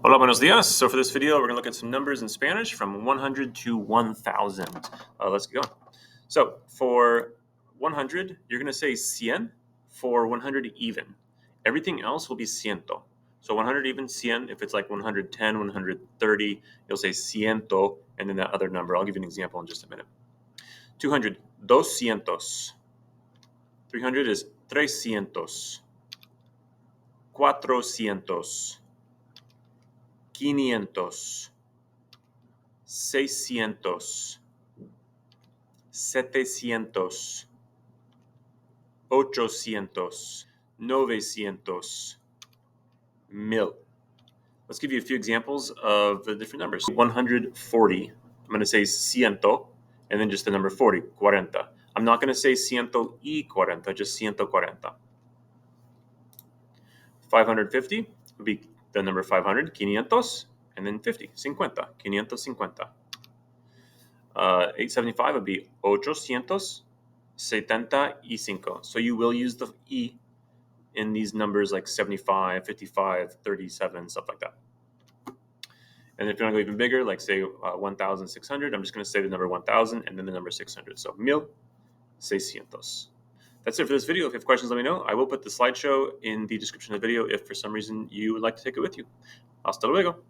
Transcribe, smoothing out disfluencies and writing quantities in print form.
Hola, buenos dias. So for this video, we're going to look at some numbers in Spanish from 100 to 1,000. Let's get going. So for 100, you're going to say cien. For 100 even. Everything else will be ciento. So 100 even, cien. If it's like 110, 130, you'll say ciento, and then that other number. I'll give you an example in just a minute. 200, doscientos. 300 is trescientos. Cuatrocientos. Quinientos. 600, 700, 800, 900, 1000. Let's give you a few examples of the different numbers. 140, I'm going to say ciento, and then just the number 40, cuarenta. I'm not going to say ciento y cuarenta, just ciento cuarenta. 550 would be the number 500, quinientos, and then 50, cincuenta, quinientos cincuenta. 875 would be 875. So you will use the E in these numbers like 75, 55, 37, stuff like that. And if you want to go even bigger, like say 1,600, I'm just going to say the number 1,000 and then the number 600. So 1,600. That's it for this video. If you have questions, let me know. I will put the slideshow in the description of the video if for some reason you would like to take it with you. Hasta luego.